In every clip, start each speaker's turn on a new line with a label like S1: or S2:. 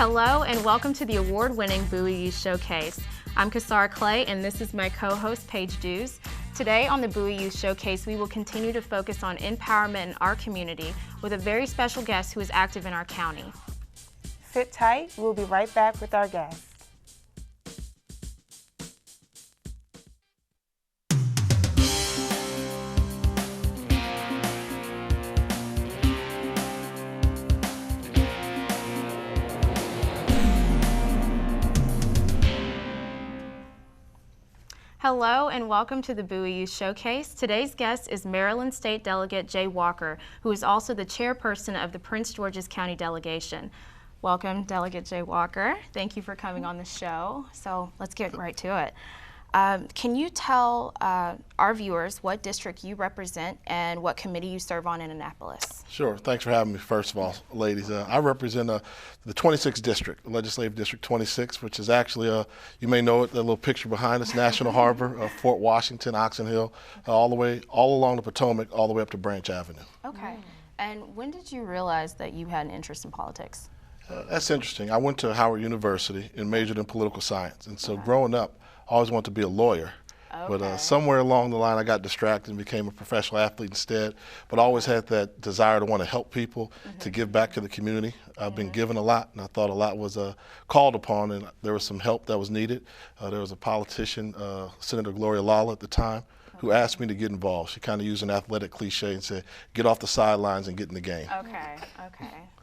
S1: Hello and welcome to the award-winning BYS Showcase. I'm Kashara Clay and this is my co-host Paige Dews. Today on the BYS Showcase, we will continue to focus on empowerment in our community with a very special guest who is active in our county.
S2: Sit tight, we'll be right back with our guest.
S1: Hello and welcome to the BYS Showcase. Today's guest is Maryland State Delegate Jay Walker, who is also the chairperson of the Prince George's County Delegation. Welcome, Delegate Jay Walker. Thank you for coming on the show. So let's get right to it. Can you tell our viewers what district you represent and what committee you serve on in Annapolis?
S3: Sure. Thanks for having me, first of all, ladies. I represent the 26th District, Legislative District 26, which is actually, you may know it, the little picture behind us, National Harbor, Fort Washington, Oxon Hill, all along the Potomac, all the way up to Branch Avenue.
S1: Okay. And when did you realize that you had an interest in politics?
S3: That's interesting. I went to Howard University and majored in political science. And so growing up, I always wanted to be a lawyer.
S1: Okay.
S3: But somewhere along the line, I got distracted and became a professional athlete instead. But I always had that desire to want to help people, to give back to the community. I've been given a lot, and I thought a lot was called upon, and there was some help that was needed. There was a politician, Senator Gloria Lawler at the time, who asked me to get involved. She kind of used an athletic cliche and said, get off the sidelines and get in the game.
S1: Okay.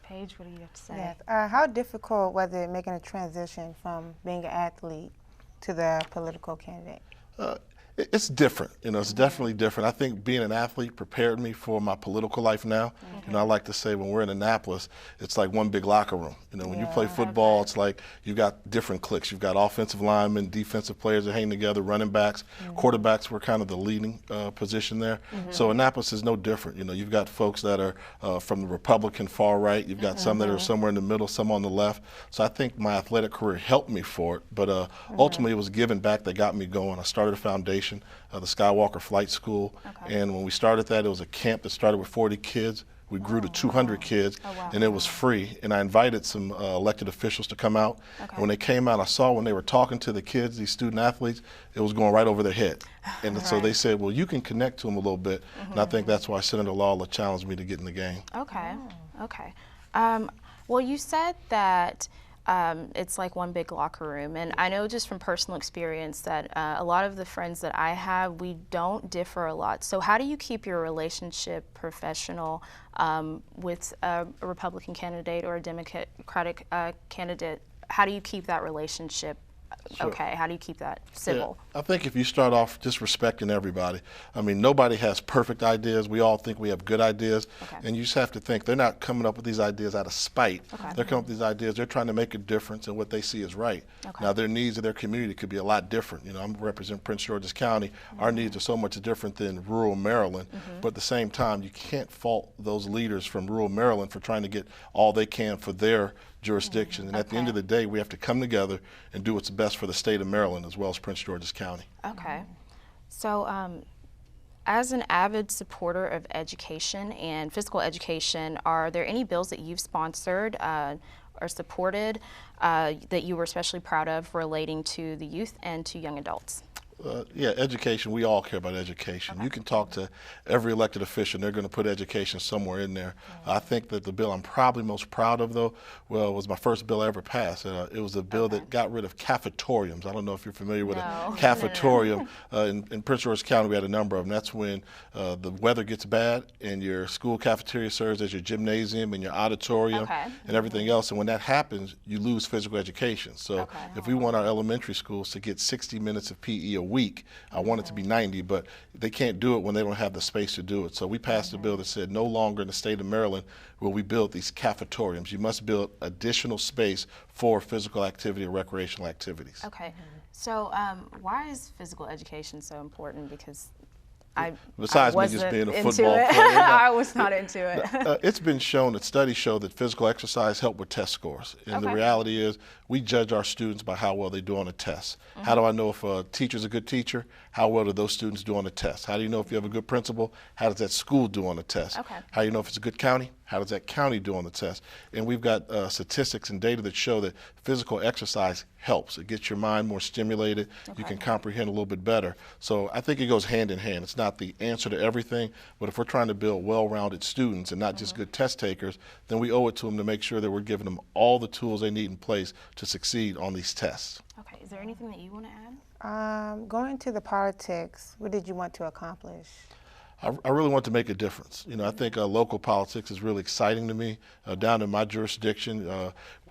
S1: Paige, what do you have to say?
S2: Yes. How difficult was it making a transition from being an athlete to the political candidate?
S3: It's different, it's definitely different. I think being an athlete prepared me for my political life now. I like to say when we're in Annapolis, it's like one big locker room. When you play football, it's like you've got different cliques. You've got offensive linemen, defensive players that hang together, running backs, quarterbacks were kind of the leading position there. So Annapolis is no different. You've got folks that are from the Republican far right. You've got some that are somewhere in the middle, some on the left. So I think my athletic career helped me for it, but ultimately it was giving back that got me going. I started a foundation, the Skywalker Flight School, and when we started that, it was a camp that started with 40 kids. We grew to 200 kids, and it was free. And I invited some elected officials to come out. And when they came out, I saw when they were talking to the kids, these student athletes, it was going right over their head. And so they said, well, you can connect to them a little bit. And I think that's why Senator Lawler challenged me to get in the game.
S1: Okay. Well, you said that it's like one big locker room, and I know just from personal experience that a lot of the friends that I have, we don't differ a lot. So how do you keep your relationship professional with a Republican candidate or a Democratic candidate? How do you keep that relationship okay? How do you keep that civil?
S3: Yeah, I think if you start off just respecting everybody, nobody has perfect ideas. We all think we have good ideas, and you just have to think they're not coming up with these ideas out of spite. They're coming up with these ideas, they're trying to make a difference in what they see is right. Now, their needs of their community could be a lot different. I represent Prince George's County. Our needs are so much different than rural Maryland, but at the same time, you can't fault those leaders from rural Maryland for trying to get all they can for their jurisdiction. And at the end of the day, we have to come together and do what's best for the state of Maryland as well as Prince George's County.
S1: Okay. So as an avid supporter of education and physical education, are there any bills that you've sponsored or supported that you were especially proud of relating to the youth and to young adults?
S3: Yeah, education, we all care about education. You can talk to every elected official, they're going to put education somewhere in there. I think that the bill I'm probably most proud of, though, was my first bill I ever passed. It was a bill that got rid of cafetoriums. I don't know if you're familiar with a cafetorium. In Prince George's County, we had a number of them. That's when the weather gets bad and your school cafeteria serves as your gymnasium and your auditorium and everything else. And when that happens, you lose physical education. So if we want our elementary schools to get 60 minutes of PE a week, I want it to be 90, but they can't do it when they don't have the space to do it. So we passed a bill that said no longer in the state of Maryland will we build these cafetoriums. You must build additional space for physical activity or recreational activities.
S1: Okay, so why is physical education so important? Because
S3: Besides me just being a football player.
S1: I was not into it.
S3: It's been shown that studies show that physical exercise helps with test scores. And the reality is we judge our students by how well they do on a test. How do I know if a teacher's a good teacher? How well do those students do on a test? How do you know if you have a good principal? How does that school do on a test? How do you know if it's a good county? How does that county do on the test? And we've got statistics and data that show that physical exercise helps. It gets your mind more stimulated. You can comprehend a little bit better. So I think it goes hand in hand. It's not the answer to everything, but if we're trying to build well-rounded students and not just good test takers, then we owe it to them to make sure that we're giving them all the tools they need in place to succeed on these tests.
S1: Okay, is there anything that you want to add?
S2: Going to the politics, what did you want to accomplish?
S3: I really want to make a difference. You know, I think local politics is really exciting to me. Down in my jurisdiction,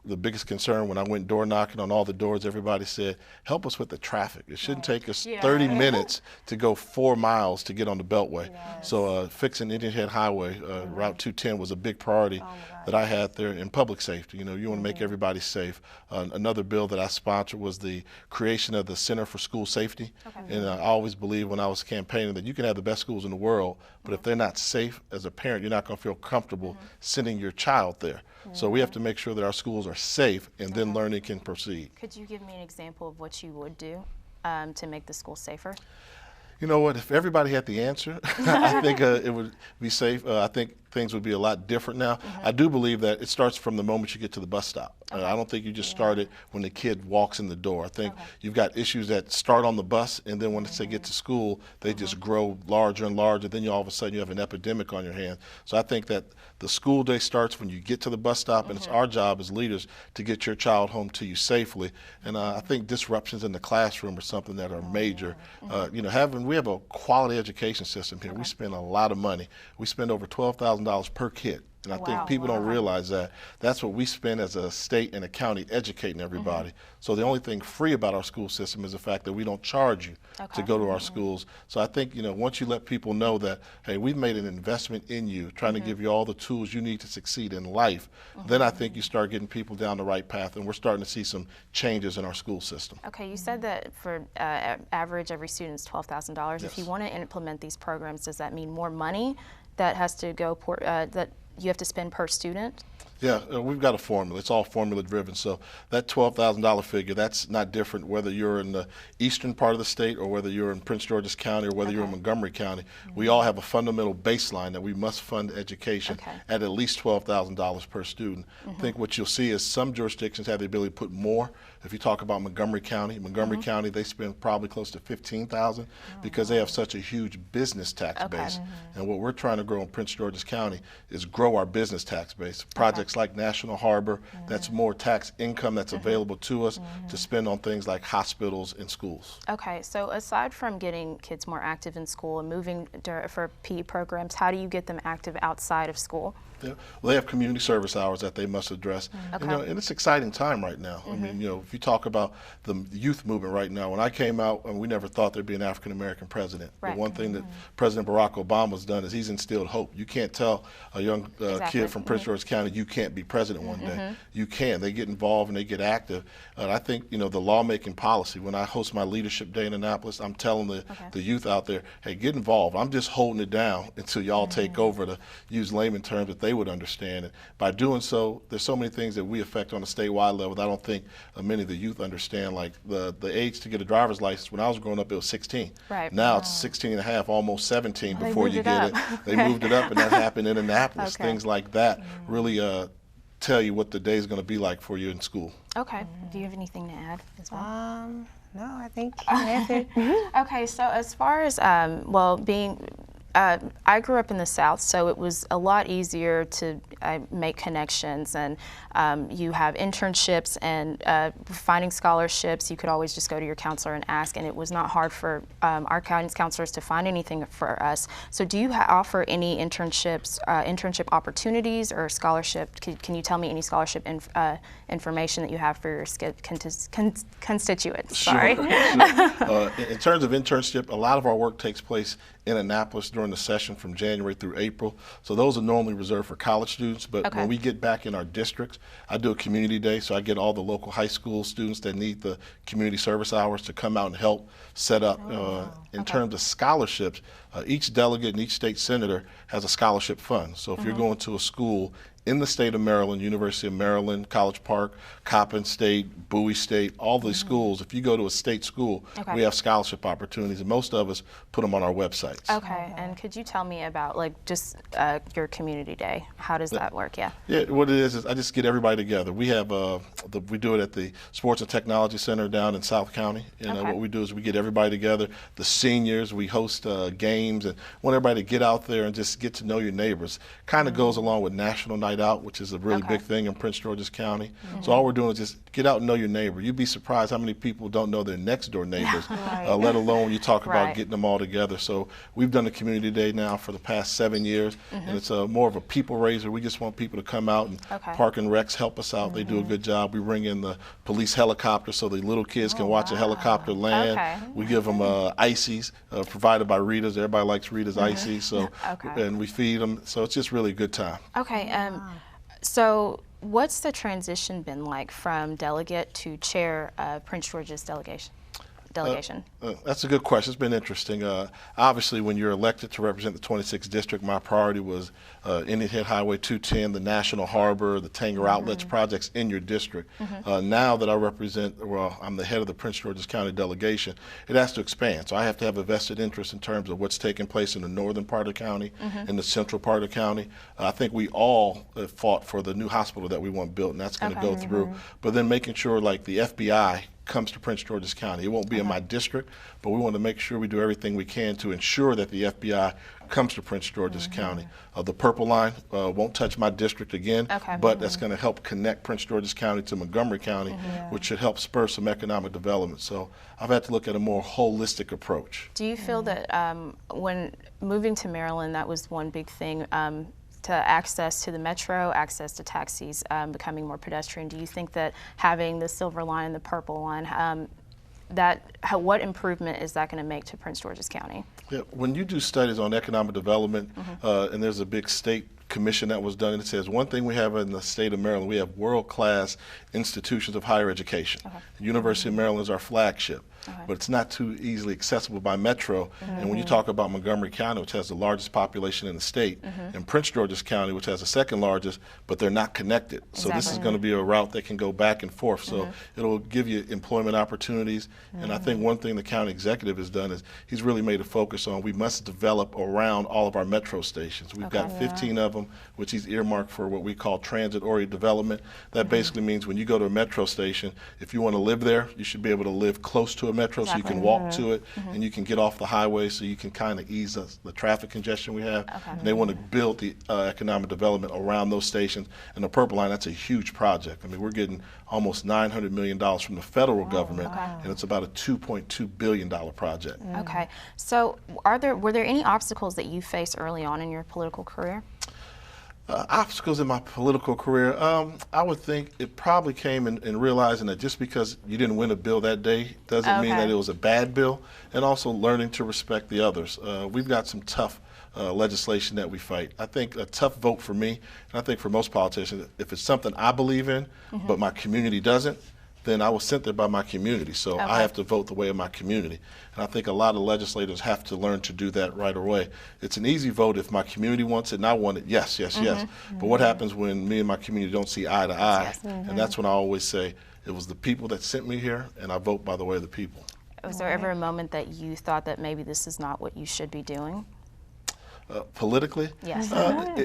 S3: the biggest concern when I went door knocking on all the doors, everybody said, help us with the traffic. It shouldn't take us 30 minutes to go 4 miles to get on the Beltway. So fixing Indian Head Highway, Route 210 was a big priority that I had there in public safety. You know, you want to make everybody safe. Another bill that I sponsored was the creation of the Center for School Safety. And I always believed when I was campaigning that you can have the best schools in the world, but if they're not safe as a parent, you're not going to feel comfortable sending your child there. So we have to make sure that our schools are safe and then learning can proceed.
S1: Could you give me an example of what you would do to make the school safer?
S3: You know what, if everybody had the answer, I think it would be safe. I think things would be a lot different now. I do believe that it starts from the moment you get to the bus stop. I don't think you just start it when the kid walks in the door. I think you've got issues that start on the bus, and then once they get to school, they just grow larger and larger. Then all of a sudden you have an epidemic on your hands. So I think that the school day starts when you get to the bus stop, and it's our job as leaders to get your child home to you safely. And I think disruptions in the classroom are something that are major. You know, we have a quality education system here. We spend a lot of money. We spend over $12,000 per kid. And I think people don't realize that. That's what we spend as a state and a county educating everybody. So the only thing free about our school system is the fact that we don't charge you to go to our schools. So I think, you know, once you let people know that, hey, we've made an investment in you, trying to give you all the tools you need to succeed in life, then I think you start getting people down the right path, and we're starting to see some changes in our school system.
S1: Okay, you said that for average every student is $12,000.
S3: Yes.
S1: If you want to implement these programs, does that mean more money that has to go that you have to spend per student?
S3: Yeah, we've got a formula. It's all formula driven. So that $12,000 figure, that's not different whether you're in the eastern part of the state or whether you're in Prince George's County or whether you're in Montgomery County. We all have a fundamental baseline that we must fund education at least $12,000 per student. I think what you'll see is some jurisdictions have the ability to put more. If you talk about Montgomery County, County, they spend probably close to $15,000 because they have such a huge business tax base. And what we're trying to grow in Prince George's County is grow our business tax base. Projects like National Harbor, that's more tax income that's available to us to spend on things like hospitals and schools.
S1: Okay, so aside from getting kids more active in school and moving for PE programs, how do you get them active outside of school?
S3: Yeah. Well, they have community service hours that they must address. You know, and it's an exciting time right now. I mean, you know, if you talk about the youth movement right now, when I came out, we never thought there'd be an African-American president. But one thing that President Barack Obama's done is he's instilled hope. You can't tell a young kid from Prince George's County, you can't be president one day. You can. They get involved and they get active. And I think, you know, the lawmaking policy, when I host my leadership day in Annapolis, I'm telling the youth out there, hey, get involved. I'm just holding it down until y'all take over, to use layman terms that they would understand. And by doing so, there's so many things that we affect on a statewide level that I don't think many of the youth understand. Like the age to get a driver's license, when I was growing up, it was 16. Now it's 16 and a half, almost 17 before you get it. They moved it up, and that happened in Annapolis. Things like that really tell you what the day is going to be like for you in school.
S1: Okay. Do you have anything to add as well?
S2: No, I think you answered.
S1: Okay, so as far as, well, I grew up in the South, so it was a lot easier to make connections, and you have internships and finding scholarships. You could always just go to your counselor and ask, and it was not hard for our guidance counselors to find anything for us. So do you offer any internships, internship opportunities or scholarship? Can you tell me any scholarship information that you have for your constituents? Sorry.
S3: Sure. In terms of internship, a lot of our work takes place in Annapolis during the session from January through April. So those are normally reserved for college students, but when we get back in our districts, I do a community day, so I get all the local high school students that need the community service hours to come out and help set up. In terms of scholarships, each delegate and each state senator has a scholarship fund. So if you're going to a school in the state of Maryland, University of Maryland, College Park, Coppin State, Bowie State, all these schools, if you go to a state school, we have scholarship opportunities, and most of us put them on our websites.
S1: Okay, and could you tell me about like just your community day? How does that work? Yeah.
S3: Yeah, what it is I just get everybody together. We have we do it at the Sports and Technology Center down in South County. And what we do is we get everybody together. The seniors, we host games and want everybody to get out there and just get to know your neighbors. Kind of goes along with National Night Out, which is a really big thing in Prince George's County. So all we're doing is just get out and know your neighbor. You'd be surprised how many people don't know their next door neighbors, let alone when you talk about getting them all together. So we've done a community day now for the past 7 years, and it's more of a people raiser. We just want people to come out, and Park and Recs help us out. They do a good job. We bring in the police helicopter so the little kids can watch a helicopter land. We give them ices provided by Rita's. Everybody likes Rita's ices, so and we feed them. So it's just really a good time.
S1: Okay, so what's the transition been like from delegate to chair of Prince George's delegation?
S3: That's a good question. It's been interesting. Obviously, when you're elected to represent the 26th district, my priority was Indian Head Highway 210, the National Harbor, the Tanger Outlets projects in your district. Now that I represent, well, I'm the head of the Prince George's County delegation, it has to expand. So I have to have a vested interest in terms of what's taking place in the northern part of the county, in the central part of the county. I think we all fought for the new hospital that we want built, and that's going to go through. But then making sure, like, the FBI comes to Prince George's County. It won't be in my district, but we want to make sure we do everything we can to ensure that the FBI comes to Prince George's County. The Purple Line won't touch my district again, but that's going to help connect Prince George's County to Montgomery County, which should help spur some economic development. So I've had to look at a more holistic approach.
S1: Do you feel that when moving to Maryland, that was one big thing, to access to the metro, access to taxis becoming more pedestrian? Do you think that having the Silver Line, the Purple Line, what improvement is that going to make to Prince George's County?
S3: Yeah, when you do studies on economic development, and there's a big state commission that was done, and it says one thing we have in the state of Maryland, we have world-class institutions of higher education. University of Maryland is our flagship. But it's not too easily accessible by metro. And when you talk about Montgomery County, which has the largest population in the state, and Prince George's County, which has the second largest, but they're not connected. So this is going to be a route that can go back and forth. So it'll give you employment opportunities. And I think one thing the county executive has done is he's really made a focus on we must develop around all of our metro stations. We've got 15 of them, which he's earmarked for what we call transit-oriented development. That basically means when you go to a metro station, if you want to live there, you should be able to live close to a metro so you can walk to it, and you can get off the highway so you can kind of ease the traffic congestion we have. And they want to build the economic development around those stations. And the Purple Line, that's a huge project. I mean, we're getting almost $900 million from the federal government, and it's about a $2.2 billion project.
S1: Okay, so were there any obstacles that you faced early on in your political career?
S3: Obstacles in my political career, I would think it probably came in realizing that just because you didn't win a bill that day doesn't mean that it was a bad bill, and also learning to respect the others. We've got some tough legislation that we fight. I think a tough vote for me, and I think for most politicians, if it's something I believe in, but my community doesn't, then I was sent there by my community. So I have to vote the way of my community. And I think a lot of legislators have to learn to do that right away. It's an easy vote if my community wants it and I want it, yes, yes, yes. But what happens when me and my community don't see eye to eye? And that's when I always say, it was the people that sent me here, and I vote by the way of the people.
S1: Was there ever a moment that you thought that maybe this is not what you should be doing?
S3: Politically?
S1: Yes.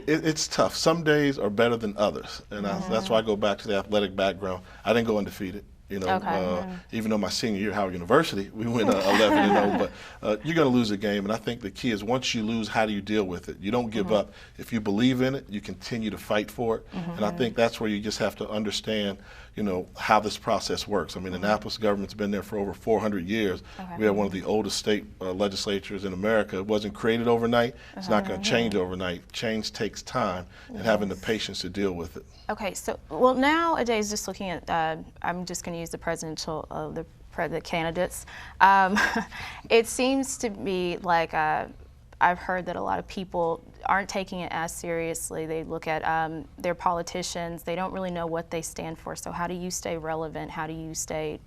S3: It's tough. Some days are better than others, and that's why I go back to the athletic background. I didn't go undefeated. You know, even though my senior year at Howard University, we went 11-0, but you're going to lose a game. And I think the key is once you lose, how do you deal with it? You don't give up. If you believe in it, you continue to fight for it. And I think that's where you just have to understand, you know, how this process works. I mean, Annapolis government's been there for over 400 years. We have one of the oldest state legislatures in America. It wasn't created overnight. It's not going to change overnight. Change takes time, and having the patience to deal with it.
S1: Okay, so, well, nowadays, just looking at, I'm just going to use the presidential, the candidates. It seems to be like I've heard that a lot of people aren't taking it as seriously. They look at their politicians. They don't really know what they stand for. So how do you stay relevant? How do you stay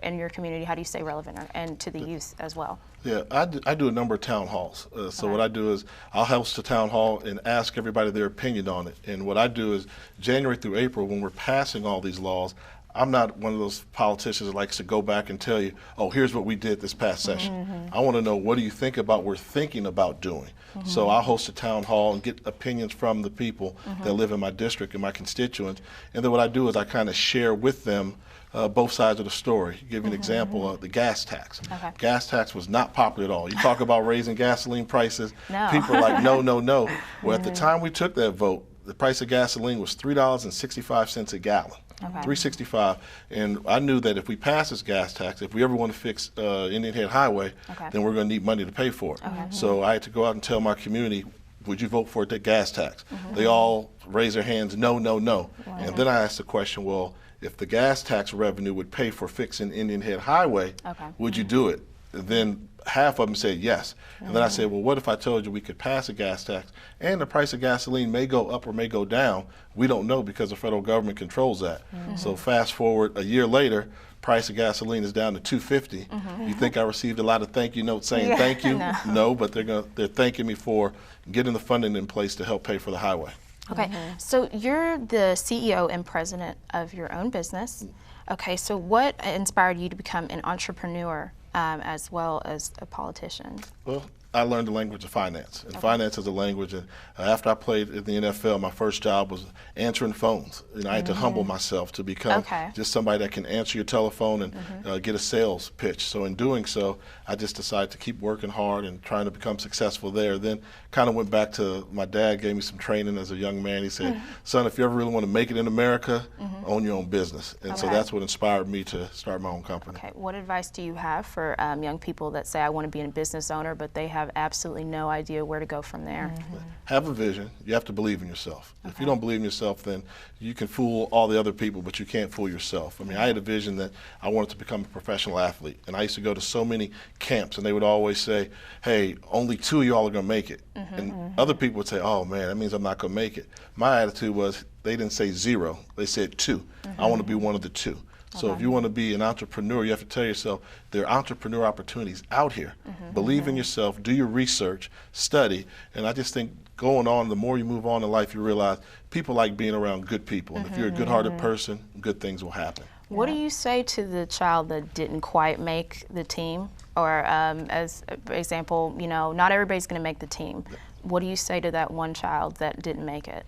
S1: in your community? How do you stay relevant and to the youth as well?
S3: Yeah, I do a number of town halls. So what I do is I'll host a town hall and ask everybody their opinion on it. And what I do is January through April, when we're passing all these laws, I'm not one of those politicians that likes to go back and tell you, oh, here's what we did this past session. I want to know, what do you think about we're thinking about doing? So I'll host a town hall and get opinions from the people that live in my district and my constituents. And then what I do is I kind of share with them both sides of the story. Give you an example of the gas tax. Gas tax was not popular at all. You talk about raising gasoline prices, people are like, no, no, no. Well, at the time we took that vote, the price of gasoline was $3.65 a gallon. $3.65, and I knew that if we pass this gas tax, if we ever want to fix Indian Head Highway, then we're going to need money to pay for it. So I had to go out and tell my community, would you vote for the gas tax? They all raised their hands, no, no, no. And then I asked the question, well, if the gas tax revenue would pay for fixing Indian Head Highway, would you do it? And then half of them said yes. And then I said, well, what if I told you we could pass a gas tax and the price of gasoline may go up or may go down? We don't know because the federal government controls that. So fast forward a year later, price of gasoline is down to $2.50. You think I received a lot of thank you notes saying thank you? No, but they're thanking me for getting the funding in place to help pay for the highway.
S1: Okay, so you're the CEO and president of your own business. Okay, so what inspired you to become an entrepreneur as well as a politician? Well,
S3: I learned the language of finance, and finance is a language. And after I played in the NFL, my first job was answering phones. And I had to humble myself to become just somebody that can answer your telephone and get a sales pitch. So in doing so, I just decided to keep working hard and trying to become successful there. Then kind of went back to my dad gave me some training as a young man. He said, son, if you ever really want to make it in America, own your own business. And so that's what inspired me to start my own company.
S1: Okay, what advice do you have for young people that say, I want to be a business owner, but they have absolutely no idea where to go from there?
S3: Have a vision. You have to believe in yourself. If you don't believe in yourself, then you can fool all the other people, but you can't fool yourself. I mean, I had a vision that I wanted to become a professional athlete, and I used to go to so many camps, and they would always say, hey, only 2 of y'all are going to make it. And other people would say, oh man, that means I'm not going to make it. My attitude was, they didn't say 0, they said 2. I want to be one of the 2. So if you want to be an entrepreneur, you have to tell yourself there are entrepreneur opportunities out here. Believe in yourself, do your research, study, and I just think going on, the more you move on in life, you realize people like being around good people. And if you're a good-hearted person, good things will happen.
S1: What do you say to the child that didn't quite make the team? Or as example, you know, not everybody's going to make the team. What do you say to that one child that didn't make it?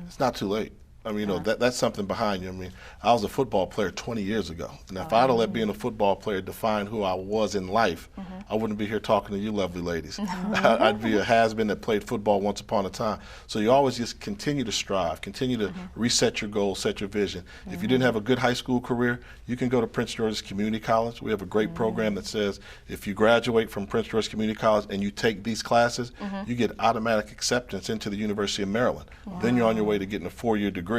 S3: It's not too late. I mean, you know, that's something behind you. I mean, I was a football player 20 years ago. And if I'd have let being a football player define who I was in life, I wouldn't be here talking to you lovely ladies. I'd be a has-been that played football once upon a time. So you always just continue to strive, continue to reset your goals, set your vision. If you didn't have a good high school career, you can go to Prince George's Community College. We have a great program that says if you graduate from Prince George's Community College and you take these classes, you get automatic acceptance into the University of Maryland. Then you're on your way to getting a 4-year degree.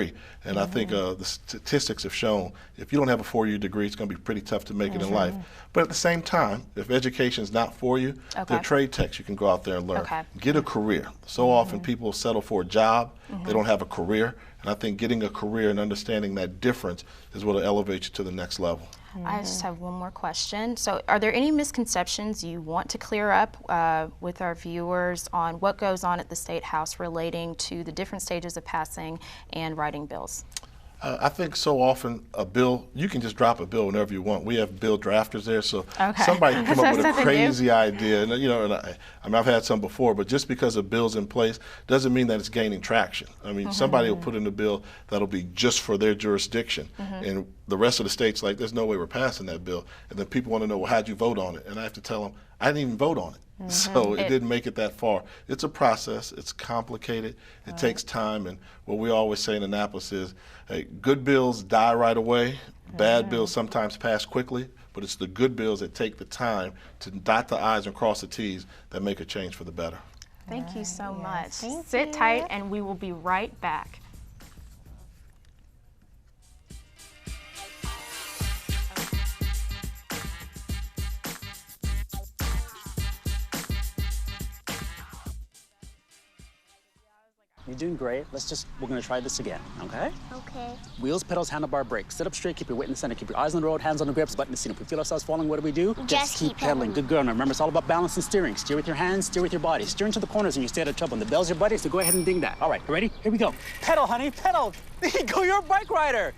S3: And I think the statistics have shown if you don't have a 4-year degree, it's going to be pretty tough to make it in life. But at the same time, if education is not for you, there are trade techs you can go out there and learn. Get a career. So often people settle for a job, they don't have a career. And I think getting a career and understanding that difference is what will elevate you to the next level.
S1: I just have one more question. So are there any misconceptions you want to clear up with our viewers on what goes on at the State House relating to the different stages of passing and writing bills?
S3: I think so often a bill, you can just drop a bill whenever you want. We have bill drafters there, so somebody can come up with a crazy idea. And, you know, and I mean, I've had some before, but just because a bill's in place doesn't mean that it's gaining traction. I mean, somebody will put in a bill that'll be just for their jurisdiction, and the rest of the state's like, there's no way we're passing that bill. And then people want to know, well, how'd you vote on it? And I have to tell them, I didn't even vote on it. So it didn't make it that far. It's a process. It's complicated. It takes time. And what we always say in Annapolis is, hey, good bills die right away. Bad bills sometimes pass quickly. But it's the good bills that take the time to dot the I's and cross the T's that make a change for the better.
S1: Thank you so much. Sit tight, and we will be right back.
S4: You're doing great. We're gonna try this again, okay?
S5: Okay.
S4: Wheels, pedals, handlebar, brakes. Sit up straight, keep your weight in the center, keep your eyes on the road, hands on the grips, butt in the seat. If we feel ourselves falling, what do?
S5: Just keep pedaling.
S4: Good girl. Now remember, it's all about balance and steering. Steer with your hands, steer with your body. Steer into the corners and you stay out of trouble. And the bell's your buddy, so go ahead and ding that. All right, ready? Here we go. Pedal, honey, pedal. There you go, you're a bike rider.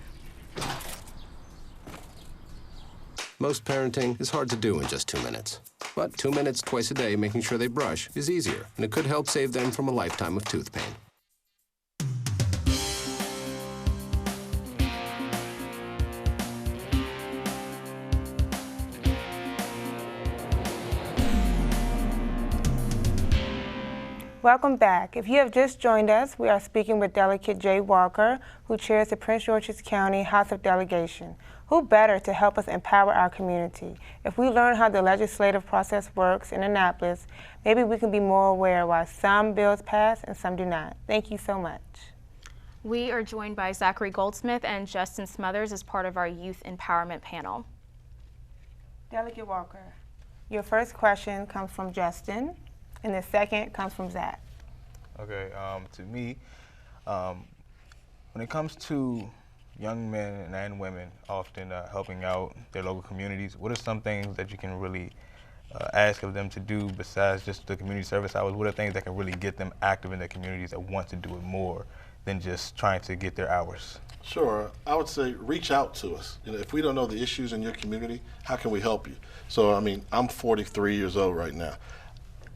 S6: Most parenting is hard to do in just 2 minutes. But 2 minutes twice a day making sure they brush is easier, and it could help save them from a lifetime of tooth pain.
S2: Welcome back. If you have just joined us, we are speaking with Delegate Jay Walker, who chairs the Prince George's County House of Delegation. Who better to help us empower our community? If we learn how the legislative process works in Annapolis, maybe we can be more aware why some bills pass and some do not. Thank you so much.
S1: We are joined by Zaccary Goldsmirh and Justin Smothers as part of our Youth Empowerment Panel.
S2: Delegate Walker, your first question comes from Justin, and the second comes from Zach.
S7: Okay, to me, when it comes to young men and women often helping out their local communities, what are some things that you can really ask of them to do besides just the community service hours? What are things that can really get them active in their communities that want to do it more than just trying to get their hours?
S3: Sure. I would say reach out to us. If we don't know the issues in your community, how can we help you? So, I mean, I'm 43 years old right now.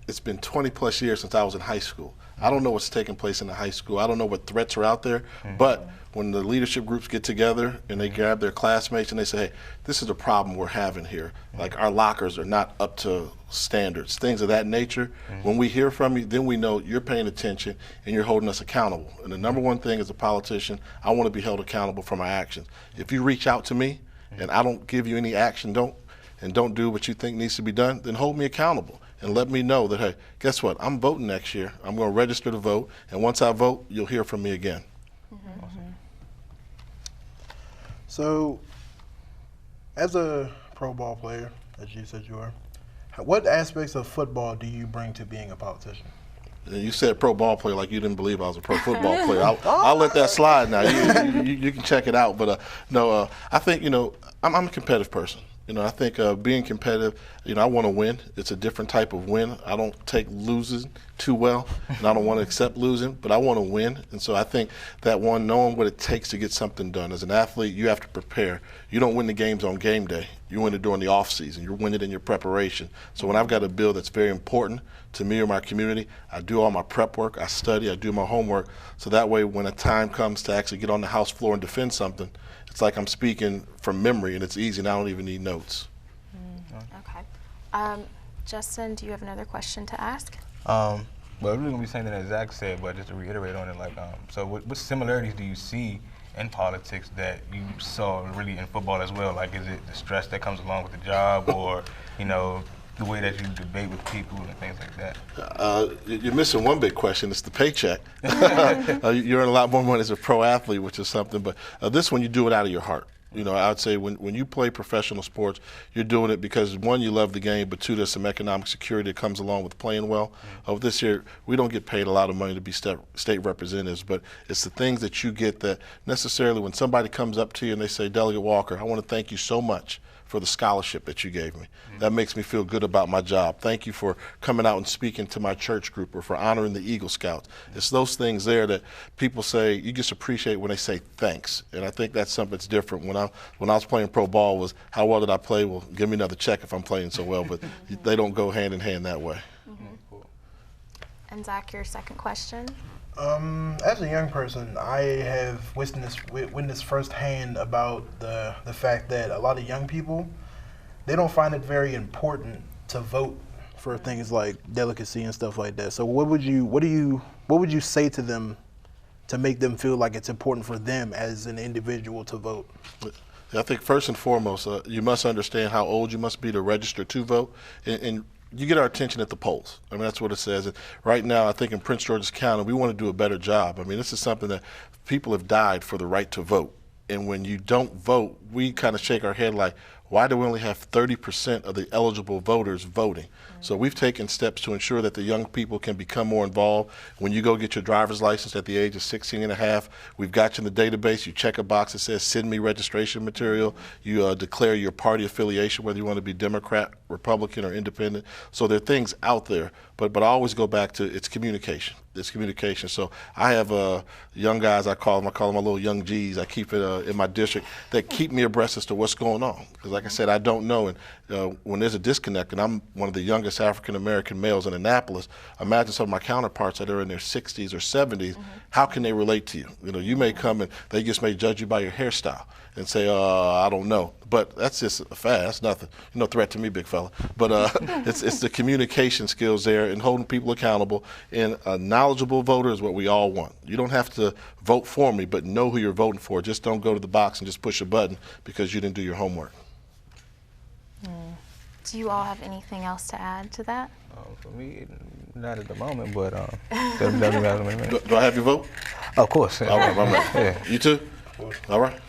S3: It's been 20 plus years since I was in high school. I don't know what's taking place in the high school. I don't know what threats are out there, but when the leadership groups get together and they grab their classmates and they say, hey, this is a problem we're having here. Like our lockers are not up to standards, things of that nature. When we hear from you, then we know you're paying attention and you're holding us accountable. And the number one thing as a politician, I want to be held accountable for my actions. If you reach out to me and I don't give you any action, don't do what you think needs to be done, then hold me accountable. And let me know that, hey, guess what? I'm voting next year. I'm going to register to vote. And once I vote, you'll hear from me again.
S7: Awesome.
S8: So, as a pro ball player, as you said you are, what aspects of football do you bring to being a politician?
S3: You said pro ball player like you didn't believe I was a pro football player. I'll let that slide now. You can check it out. But no, I think, I'm a competitive person. I think being competitive, I want to win. It's a different type of win. I don't take losing too well, and I don't want to accept losing, but I want to win. And so I think that knowing what it takes to get something done. As an athlete, you have to prepare. You don't win the games on game day. You win it during the off season. You win it in your preparation. So when I've got a bill that's very important to me or my community, I do all my prep work, I study, I do my homework, so that way when a time comes to actually get on the House floor and defend something, it's like I'm speaking from memory and it's easy and I don't even need notes.
S1: Okay. Justin, do you have another question to ask?
S7: Well, I'm really going to be saying that Zach said, but just to reiterate on it, so what similarities do you see in politics that you saw really in football as well? Like, is it the stress that comes along with the job or, the way that you debate with people and things like that?
S3: You're missing one big question. It's the paycheck. You earn a lot more money as a pro athlete, which is something, but this one you do it out of your heart. I would say when you play professional sports, you're doing it because, one, you love the game, but two, there's some economic security that comes along with playing well. This year, we don't get paid a lot of money to be state representatives, but it's the things that you get that necessarily when somebody comes up to you and they say, Delegate Walker, I want to thank you so much for the scholarship that you gave me. That makes me feel good about my job. Thank you for coming out and speaking to my church group or for honoring the Eagle Scouts. It's those things there that people say, you just appreciate when they say thanks. And I think that's something that's different. When I was playing pro ball was, how well did I play? Well, give me another check if I'm playing so well, but they don't go hand in hand that way.
S1: And Zach, your second question?
S8: As a young person, I have witnessed firsthand about the fact that a lot of young people, they don't find it very important to vote for things like delicacy and stuff like that. So what would you say to them to make them feel like it's important for them as an individual to vote?
S3: I think first and foremost, you must understand how old you must be to register to vote. And you get our attention at the polls. I mean, that's what it says. And right now, I think in Prince George's County, we want to do a better job. I mean, this is something that people have died for the right to vote. And when you don't vote, we kind of shake our head like, why do we only have 30% of the eligible voters voting? So we've taken steps to ensure that the young people can become more involved. When you go get your driver's license at the age of 16 and a half, we've got you in the database. You check a box that says send me registration material. You declare your party affiliation, whether you want to be Democrat, Republican, or Independent. So there are things out there, but I always go back to it's communication. It's communication. So I have young guys, I call them my little young G's. I keep it in my district that keep me abreast as to what's going on. Because like I said, I don't know. And when there's a disconnect, and I'm one of the youngest African-American males in Annapolis, imagine some of my counterparts that are in their 60s or 70s, how can they relate to you? You know, you may come and they just may judge you by your hairstyle and say, I don't know. But that's just a fact. That's nothing. No threat to me, big fella. But it's the communication skills there and holding people accountable. And a knowledgeable voter is what we all want. You don't have to vote for me, but know who you're voting for. Just don't go to the box and just push a button because you didn't do your homework.
S1: Do you all have anything else to add to that?
S7: For me, not at the moment, but do
S3: Do I have your vote?
S7: of course.
S3: All right, my man.
S7: Yeah.
S3: You too? All right.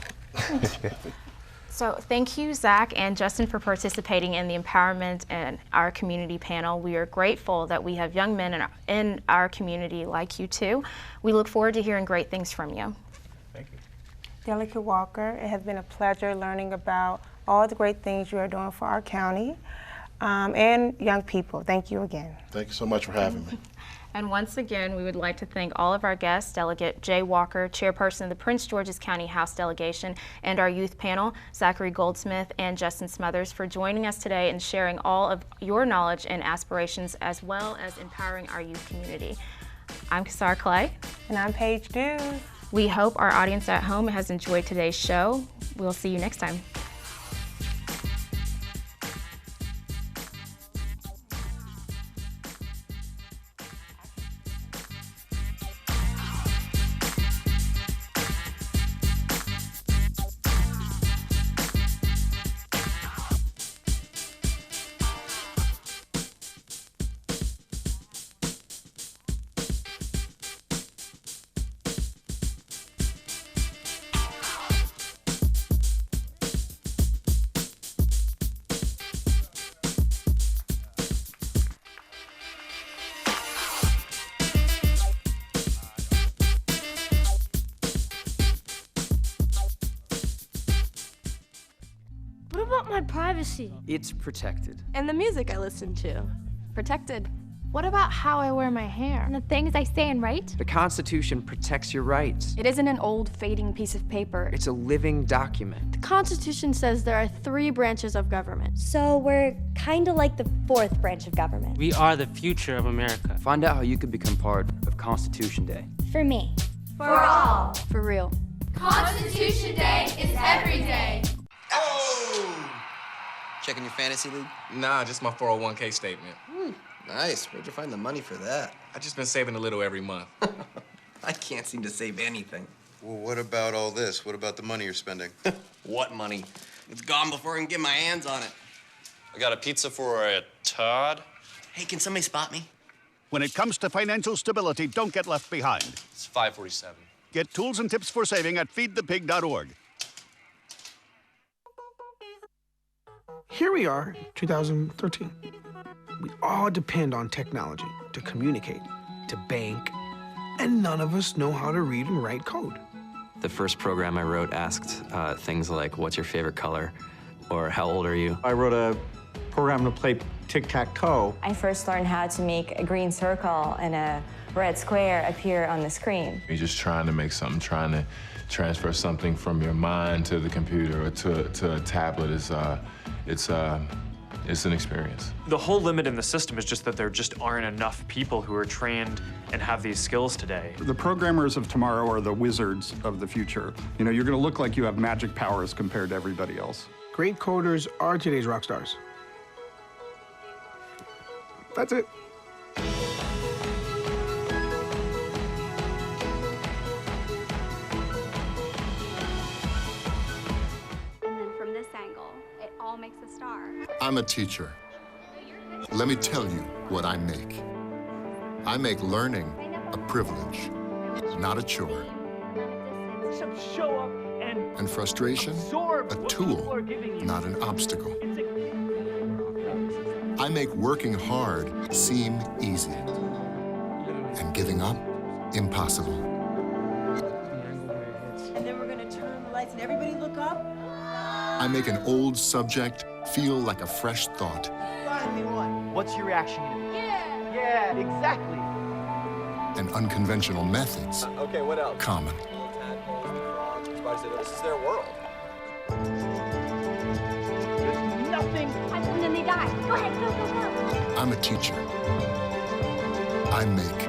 S1: So thank you, Zach and Justin, for participating in the Empowerment and Our Community panel. We are grateful that we have young men in our community like you too. We look forward to hearing great things from you.
S7: Thank you.
S2: Delegate Walker, it has been a pleasure learning about all the great things you are doing for our county and young people. Thank you again.
S3: Thank you so much for having me.
S1: And once again, we would like to thank all of our guests, Delegate Jay Walker, Chairperson of the Prince George's County House Delegation, and our youth panel, Zaccary Goldsmirh and Justin Smothers, for joining us today and sharing all of your knowledge and aspirations, as well as empowering our youth community. I'm Kashara Clay.
S2: And I'm Paige Dews.
S1: We hope our audience at home has enjoyed today's show. We'll see you next time.
S5: What about my privacy?
S9: It's protected.
S5: And the music I listen to? Protected.
S1: What about how I wear my hair?
S10: And the things I say and write?
S9: The Constitution protects your rights.
S5: It isn't an old, fading piece of paper.
S9: It's a living document.
S5: The Constitution says there are 3 branches of government.
S10: So we're kind of like the 4th branch of government.
S11: We are the future of America.
S9: Find out how you could become part of Constitution Day.
S10: For me.
S12: For all.
S5: For real.
S12: Constitution Day is every day.
S13: Oh! Checking your fantasy league?
S14: Nah, just my 401k statement.
S13: Nice. Where'd you find the money for that?
S14: I just been saving a little every month.
S13: I can't seem to save anything.
S15: Well, what about all this? What about the money you're spending?
S13: What money? It's gone before I can get my hands on it.
S16: I got a pizza for a Todd.
S13: Hey, can somebody spot me?
S17: When it comes to financial stability, don't get left behind.
S16: It's 547.
S17: Get tools and tips for saving at feedthepig.org.
S18: Here we are, 2013. We all depend on technology to communicate, to bank, and none of us know how to read and write code.
S19: The first program I wrote asked things like, what's your favorite color? Or how old are you?
S20: I wrote a program to play tic-tac-toe.
S21: I first learned how to make a green circle and a red square appear on the screen.
S22: You're just trying to make something, trying to transfer something from your mind to the computer or to a tablet. It's an experience.
S23: The whole limit in the system is just that there just aren't enough people who are trained and have these skills today.
S24: The programmers of tomorrow are the wizards of the future. You know, you're going to look like you have magic powers compared to everybody else.
S18: Great coders are today's rock stars. That's it.
S25: And then from this angle, it all makes a star.
S26: I'm a teacher. Let me tell you what I make. I make learning a privilege, not a chore.
S2: show up
S26: And frustration, a tool, not an obstacle. I make working hard seem easy. And giving up, impossible.
S3: And then we're gonna turn the lights and everybody look up.
S26: I make an old subject feel like a fresh thought.
S2: Finally won. What's your reaction gonna be? Yeah, exactly.
S26: And unconventional methods,
S4: Okay, what else?
S26: common.
S4: Little tadpoles, the frogs, the spiders, this is their world.
S2: There's nothing.
S25: And then they die. Go ahead, go, go, go.
S26: I'm a teacher. I make